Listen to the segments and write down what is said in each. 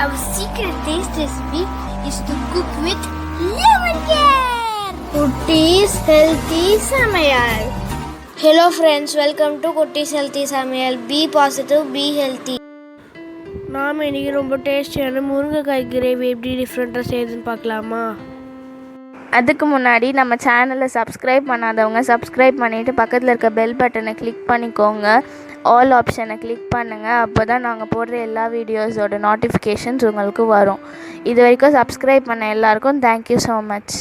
Our secret taste recipe is to cook with lemon care. Kutti's Healthy Samayal. Hello friends, welcome to Kutti's Healthy Samayal. Be positive, be healthy. நாம் இன்றைக்கி ரொம்ப டேஸ்டியான முருங்கைக்காய் gravy எப்படி டிஃப்ரெண்ட்டாக செய்யுதுன்னு பார்க்கலாமா? அதுக்கு முன்னாடி நம்ம சேனலை சப்ஸ்கிரைப் பண்ணாதவங்க சப்ஸ்கிரைப் பண்ணிவிட்டு பக்கத்தில் இருக்க பெல் பட்டனை கிளிக் பண்ணிக்கோங்க. ஆல் ஆப்ஷனை கிளிக் பண்ணுங்கள். அப்போ தான் நாங்கள் போடுற எல்லா வீடியோஸோட நோட்டிஃபிகேஷன்ஸ் உங்களுக்கு வரும். இது வரைக்கும் சப்ஸ்கிரைப் பண்ண எல்லாருக்கும் தேங்க்யூ ஸோ மச்.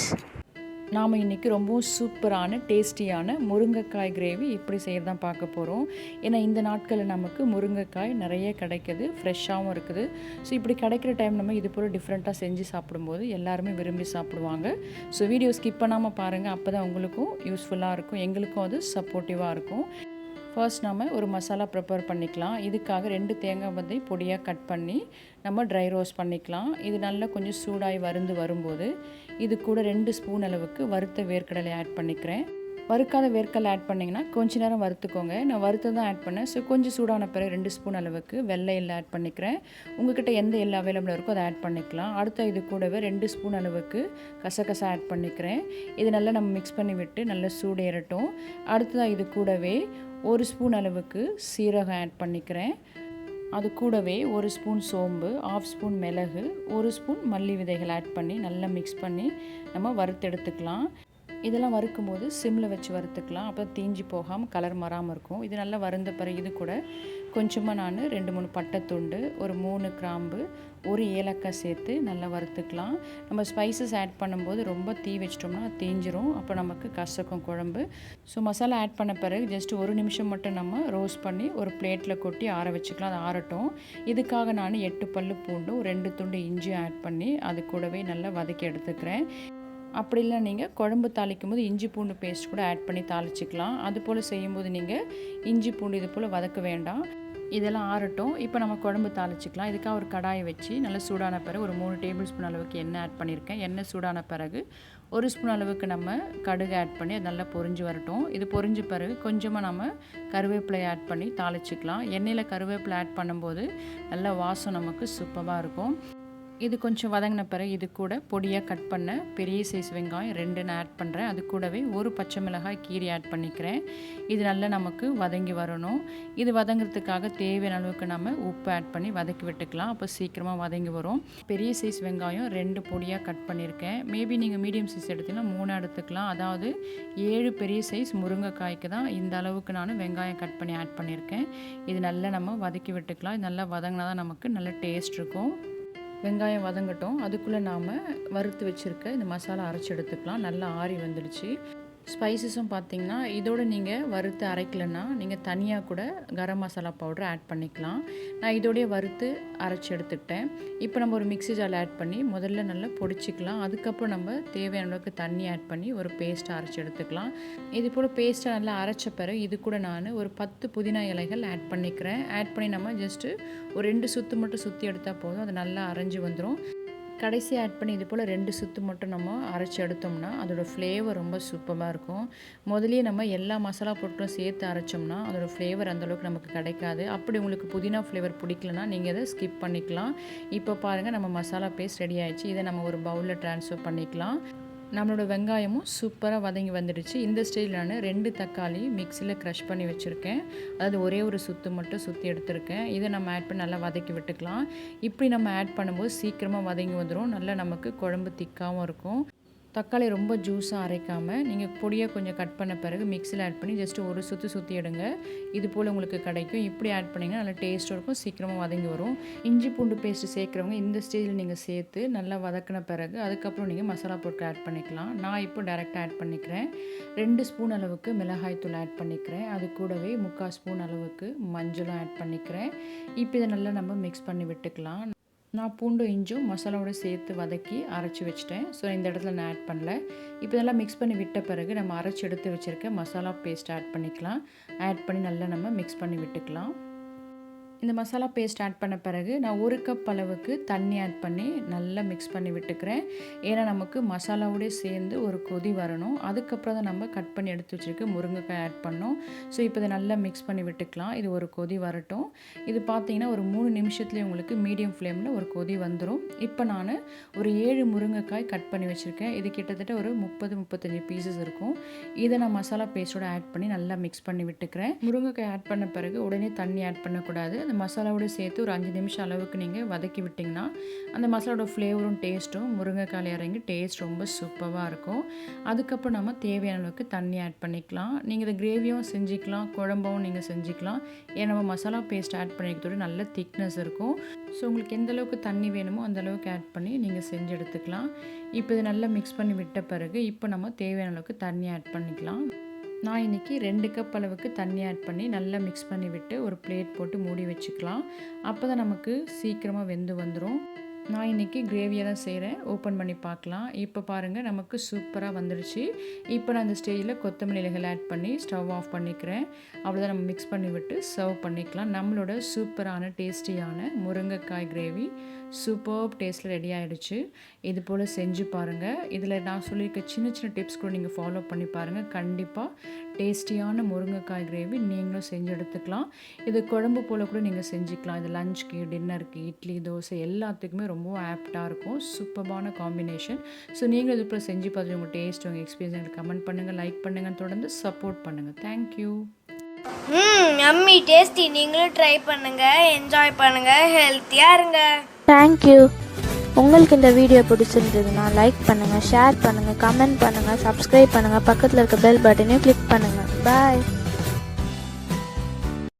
நாம் இன்றைக்கி ரொம்பவும் சூப்பரான டேஸ்டியான முருங்கைக்காய் கிரேவி இப்படி செய்யறதான் பார்க்க போகிறோம். ஏன்னா இந்த நாட்களில் நமக்கு முருங்கைக்காய் நிறைய கிடைக்கிது, ஃப்ரெஷ்ஷாகவும் இருக்குது. ஸோ இப்படி கிடைக்கிற டைம் நம்ம இது போல் டிஃப்ரெண்ட்டாக செஞ்சு சாப்பிடும்போது எல்லாருமே விரும்பி சாப்பிடுவாங்க. ஸோ வீடியோ ஸ்கிப் பண்ணாமல் பாருங்கள், அப்போ தான் உங்களுக்கும் யூஸ்ஃபுல்லாக இருக்கும், எங்களுக்கும் அது சப்போர்ட்டிவாக இருக்கும். ஃபர்ஸ்ட் நம்ம ஒரு மசாலா ப்ரிப்பேர் பண்ணிக்கலாம். இதுக்காக 2 தேங்காய் வந்து பொடியாக கட் பண்ணி நம்ம ட்ரை ரோஸ்ட் பண்ணிக்கலாம். இது நல்லா கொஞ்சம் சூடாகி வரும்போது இது கூட 2 ஸ்பூன் அளவுக்கு வறுத்த வேர்க்கடலை ஆட் பண்ணிக்கிறேன். வறுக்காத வேர்க்கடலை ஆட் பண்ணிங்கன்னா கொஞ்ச நேரம் வறுத்துக்கோங்க. நான் வறுத்து தான் ஆட் பண்ணேன். ஸோ கொஞ்சம் சூடான பிறகு 2 ஸ்பூன் அளவுக்கு வெள்ளை எள்ளு ஆட் பண்ணிக்கிறேன். உங்கள்கிட்ட எந்த எள்ளு அவைலபிளாக இருக்கோ அதை ஆட் பண்ணிக்கலாம். அடுத்த இது கூடவே 2 ஸ்பூன் அளவுக்கு கசகசா ஆட் பண்ணிக்கிறேன். இது நல்லா நம்ம மிக்ஸ் பண்ணி விட்டு நல்லா சூடு ஏறட்டும். அடுத்ததாக இது கூடவே 1 ஸ்பூன் அளவுக்கு சீரகம் ஆட் பண்ணிக்கிறேன். அது கூடவே 1 ஸ்பூன் சோம்பு, 1/2 ஸ்பூன் மிளகு, 1 ஸ்பூன் மல்லி விதைகள் ஆட் பண்ணி நல்லா மிக்ஸ் பண்ணி நம்ம வறுத்தெடுத்துக்கலாம். இதெல்லாம் வறுக்கும்போது சிம்மில் வச்சு வறுத்துக்கலாம். அப்போ தீஞ்சி போகாமல் கலர் மாறாமல் இருக்கும். இது நல்லா வறுந்த பிறகு இது கூட கொஞ்சமாக நான் 2-3 பட்டைத்துண்டு, ஒரு 3 கிராம்பு, 1 ஏலக்காய் சேர்த்து நல்லா வறுத்துக்கலாம். நம்ம ஸ்பைசஸ் ஆட் பண்ணும்போது ரொம்ப தீ வச்சிட்டோம்னா தீஞ்சிரும், அப்போ நமக்கு கசக்கும் குழம்பு. ஸோ மசாலா ஆட் பண்ண பிறகு ஜஸ்ட் 1 நிமிஷம் மட்டும் நம்ம ரோஸ்ட் பண்ணி ஒரு பிளேட்டில் கொட்டி ஆற வச்சுக்கலாம். அது ஆறட்டும். இதுக்காக நான் 8 பல்லு பூண்டும் 2 துண்டு இஞ்சியும் ஆட் பண்ணி அது கூடவே நல்லா வதக்கி எடுத்துக்கிறேன். அப்படி இல்லை நீங்கள் குழம்பு தாளிக்கும் போது இஞ்சி பூண்டு பேஸ்ட் கூட ஆட் பண்ணி தாளிச்சிக்கலாம். அது போல் செய்யும்போது நீங்கள் இஞ்சி பூண்டு இது போல் வதக்க வேண்டாம். இதெல்லாம் ஆறட்டும். இப்போ நம்ம குழம்பு தாளிச்சிக்கலாம். இதுக்காக ஒரு கடாயை வச்சு நல்லா சூடான பிறகு ஒரு 3 டேபிள் ஸ்பூன் அளவுக்கு எண்ணெய் ஆட் பண்ணியிருக்கேன். எண்ணெய் சூடான பிறகு 1 ஸ்பூன் அளவுக்கு நம்ம கடுகு ஆட் பண்ணி அது நல்லா பொரிஞ்சு வரட்டும். இது பொரிஞ்ச பிறகு கொஞ்சமாக நம்ம கருவேப்பிலை ஆட் பண்ணி தாளிச்சிக்கலாம். எண்ணெயில் கருவேப்பிலை ஆட் பண்ணும்போது நல்ல வாசம் நமக்கு சூப்பராக இருக்கும். இது கொஞ்சம் வதங்கின பிறகு இது கூட பொடியாக கட் பண்ண பெரிய சைஸ் வெங்காயம் 2 நான் ஆட் பண்ணுறேன். அது கூடவே 1 பச்சை மிளகாய் கீரி ஆட் பண்ணிக்கிறேன். இது நல்லா நமக்கு வதங்கி வரணும். இது வதங்கிறதுக்காக தேவையான அளவுக்கு நம்ம உப்பு ஆட் பண்ணி வதக்கி விட்டுக்கலாம். அப்போ சீக்கிரமாக வதங்கி வரும். பெரிய சைஸ் வெங்காயம் 2 பொடியாக கட் பண்ணியிருக்கேன். மேபி நீங்கள் மீடியம் சைஸ் எடுத்திங்கன்னா 3 எடுத்துக்கலாம். அதாவது 7 பெரிய சைஸ் முருங்கைக்காய்க்கு தான் இந்த அளவுக்கு நான் வெங்காயம் கட் பண்ணி ஆட் பண்ணியிருக்கேன். இது நல்லா நம்ம வதக்கி விட்டுக்கலாம். இது நல்லா வதங்கினா தான் நமக்கு நல்ல டேஸ்ட் இருக்கும். வெங்காயம் வதங்கட்டும். அதுக்குள்ளே நாம் வறுத்து வச்சுருக்க இந்த மசாலா அரைச்சி எடுத்துக்கலாம். நல்லா ஆறி வந்துடுச்சு. ஸ்பைசஸும் பார்த்திங்கன்னா இதோடு நீங்கள் வறுத்து அரைக்கலைன்னா நீங்கள் தனியாக கூட கரம் மசாலா பவுடர் ஆட் பண்ணிக்கலாம். நான் இதோடைய வறுத்து அரைச்சி எடுத்துக்கிட்டேன். இப்போ நம்ம ஒரு மிக்ஸி ஜாரில் ஆட் பண்ணி முதல்ல நல்லா பொடிச்சிக்கலாம். அதுக்கப்புறம் நம்ம தேவையான அளவுக்கு தண்ணி ஆட் பண்ணி ஒரு பேஸ்ட்டை அரைச்சி எடுத்துக்கலாம். இது போல் பேஸ்ட்டை நல்லா அரைச்ச பிறகு இது கூட நான் ஒரு 10 புதினா இலைகள் ஆட் பண்ணிக்கிறேன். ஆட் பண்ணி நம்ம ஜஸ்ட்டு ஒரு 2 சுற்று மட்டும் சுற்றி எடுத்தால் போதும். அது நல்லா அரைஞ்சி வந்துடும். கடைசி ஆட் பண்ணி இது போல் 2 சுற்று மட்டும் நம்ம அரைச்சி எடுத்தோம்னா அதோடய ஃப்ளேவர் ரொம்ப சூப்பராக இருக்கும். முதலியே நம்ம எல்லா மசாலா பொருட்களும் சேர்த்து அரைச்சோம்னா அதோடய ஃப்ளேவர் அந்தளவுக்கு நமக்கு கிடைக்காது. அப்படி உங்களுக்கு புதினா ஃப்ளேவர் பிடிக்கலனா நீங்கள் இதை ஸ்கிப் பண்ணிக்கலாம். இப்போ பாருங்கள், நம்ம மசாலா பேஸ்ட் ரெடி ஆகிடுச்சு. இதை நம்ம ஒரு பவுலில் ட்ரான்ஸ்ஃபர் பண்ணிக்கலாம். நம்மளோட வெங்காயமும் சூப்பராக வதங்கி வந்துடுச்சு. இந்த ஸ்டேஜில் நான் 2 தக்காளி மிக்சியில் க்ரஷ் பண்ணி வச்சுருக்கேன். அதாவது ஒரே ஒரு சுற்று மட்டும் சுற்றி எடுத்துருக்கேன். இதை நம்ம ஆட் பண்ணி நல்லா வதக்கி விட்டுக்கலாம். இப்படி நம்ம ஆட் பண்ணும்போது சீக்கிரமாக வதங்கி வந்துடும். நல்லா நமக்கு குழம்பு திக்காகவும் இருக்கும். தக்காளி ரொம்ப ஜூஸாக அரைக்காமல் நீங்கள் பொடியாக கொஞ்சம் கட் பண்ண பிறகு மிக்ஸியில் ஆட் பண்ணி ஜஸ்ட்டு ஒரு சுற்றி எடுங்க. இது போல் உங்களுக்கு கிடைக்கும். இப்படி ஆட் பண்ணிங்கன்னா நல்லா டேஸ்ட்டும் இருக்கும், சீக்கிரமாக வதங்கி வரும். இஞ்சி பூண்டு பேஸ்ட்டு சேர்க்குறவங்க இந்த ஸ்டேஜில் நீங்கள் சேர்த்து நல்லா வதக்கின பிறகு அதுக்கப்புறம் நீங்கள் மசாலா பொருட்கள் ஆட் பண்ணிக்கலாம். நான் இப்போ டைரெக்டாக ஆட் பண்ணிக்கிறேன். 2 ஸ்பூன் அளவுக்கு மிளகாய் தூள் ஆட் பண்ணிக்கிறேன். அது கூடவே 3/4 ஸ்பூன் அளவுக்கு மஞ்சளும் ஆட் பண்ணிக்கிறேன். இப்போ இதை நல்லா நம்ம மிக்ஸ் பண்ணி விட்டுக்கலாம். நான் பூண்டும் இஞ்சும் மசாலாவோட சேர்த்து வதக்கி அரைச்சி வச்சிட்டேன். ஸோ இந்த இடத்துல நான் ஆட் பண்ணல. இப்போ இதெல்லாம் மிக்ஸ் பண்ணி விட்ட பிறகு நம்ம அரைச்சி எடுத்து வச்சுருக்க மசாலா பேஸ்ட் ஆட் பண்ணிக்கலாம். ஆட் பண்ணி நல்லா நம்ம மிக்ஸ் பண்ணி விட்டுக்கலாம். இந்த மசாலா பேஸ்ட் ஆட் பண்ண பிறகு நான் 1 கப் அளவுக்கு தண்ணி ஆட் பண்ணி நல்லா மிக்ஸ் பண்ணி விட்டுக்கிறேன். ஏன்னா நமக்கு மசாலாவோடே சேர்ந்து ஒரு கொதி வரணும். அதுக்கப்புறம் தான் நம்ம கட் பண்ணி எடுத்து வச்சுருக்க முருங்கைக்காய் ஆட் பண்ணோம். ஸோ இப்போ இதை நல்லா மிக்ஸ் பண்ணி விட்டுக்கலாம். இது ஒரு கொதி வரட்டும். இது பார்த்தீங்கன்னா ஒரு 3 நிமிஷத்துலேயே உங்களுக்கு மீடியம் ஃப்ளேமில் ஒரு கொதி வந்துடும். இப்போ நான் ஒரு 7 முருங்கைக்காய் கட் பண்ணி வச்சுருக்கேன். இது கிட்டத்தட்ட ஒரு 30-35 பீசஸ் இருக்கும். இதை நான் மசாலா பேஸ்ட்டோட ஆட் பண்ணி நல்லா மிக்ஸ் பண்ணி விட்டுக்கிறேன். முருங்கைக்காய் ஆட் பண்ண பிறகு உடனே தண்ணி ஆட் பண்ணக்கூடாது. அந்த மசாலாவோட சேர்த்து ஒரு 5 நிமிஷம் அளவுக்கு நீங்கள் வதக்கி விட்டிங்கன்னா அந்த மசாலாவோட ஃப்ளேவரும் டேஸ்ட்டும் முருங்கைக்காயில் இறங்கி டேஸ்ட் ரொம்ப சூப்பராக இருக்கும். அதுக்கப்புறம் நம்ம தேவையான அளவுக்கு தண்ணி ஆட் பண்ணிக்கலாம். நீங்கள் இதை கிரேவியும் செஞ்சுக்கலாம், குழம்பும் நீங்கள் செஞ்சுக்கலாம். ஏன்னா நம்ம மசாலா பேஸ்ட் ஆட் பண்ணிக்கிறதோட நல்ல திக்னஸ் இருக்கும். ஸோ உங்களுக்கு எந்த அளவுக்கு தண்ணி வேணுமோ அந்த அளவுக்கு ஆட் பண்ணி நீங்கள் செஞ்சு எடுத்துக்கலாம். இப்போ இதை நல்லா மிக்ஸ் பண்ணி விட்ட பிறகு இப்போ நம்ம தேவையான அளவுக்கு தண்ணி ஆட் பண்ணிக்கலாம். நான் இன்றைக்கி 2 கப் அளவுக்கு தண்ணி ஆட் பண்ணி நல்லா மிக்ஸ் பண்ணி விட்டு ஒரு பிளேட் போட்டு மூடி வச்சுக்கலாம். அப்போ தான் நமக்கு சீக்கிரமாக வெந்து வந்துடும். நான் இன்றைக்கி கிரேவியாக தான் செய்கிறேன். ஓப்பன் பண்ணி பார்க்கலாம். இப்போ பாருங்கள் நமக்கு சூப்பராக வந்துடுச்சு. இப்போ நான் இந்த ஸ்டேஜில் கொத்தமல்லி இலைகள் ஆட் பண்ணி ஸ்டவ் ஆஃப் பண்ணிக்கிறேன். அவ்வளோதான், நம்ம மிக்ஸ் பண்ணி விட்டு சர்வ் பண்ணிக்கலாம். நம்மளோட சூப்பரான டேஸ்டியான முருங்கைக்காய் கிரேவி சூப்பர் டேஸ்ட்டில் ரெடி ஆகிடுச்சு. இது போல் செஞ்சு பாருங்கள். இதில் நான் சொல்லியிருக்க சின்ன சின்ன டிப்ஸ் கூட நீங்கள் ஃபாலோ பண்ணி பாருங்கள். கண்டிப்பாக டேஸ்டியான முருங்கைக்காய் கிரேவி நீங்களும் செஞ்சு எடுத்துக்கலாம். இது குழம்பு போல் கூட நீங்கள் செஞ்சுக்கலாம். இது லஞ்சுக்கு, டின்னருக்கு, இட்லி, தோசை எல்லாத்துக்குமே ரொம்ப ஆப்டாக இருக்கும். சூப்பரான காம்பினேஷன். ஸோ நீங்களும் இது போல் செஞ்சு பார்த்து உங்கள் டேஸ்ட், உங்கள் எக்ஸ்பீரியன்ஸ் எனக்கு கமெண்ட் பண்ணுங்கள், லைக் பண்ணுங்கள், தொடர்ந்து சப்போர்ட் பண்ணுங்கள். தேங்க்யூ. Yummy tasty. நீங்களும் ட்ரை பண்ணுங்கள், என்ஜாய் பண்ணுங்கள், ஹெல்த்தியாக இருங்க. தேங்க்யூ. உங்களுக்கு இந்த வீடியோ பிடிச்சிருந்ததுன்னா லைக் பண்ணுங்கள், ஷேர் பண்ணுங்கள், கமெண்ட் பண்ணுங்கள், சப்ஸ்கிரைப் பண்ணுங்கள், பக்கத்தில் இருக்க பெல் பட்டனையும் கிளிக் பண்ணுங்கள். பாய்.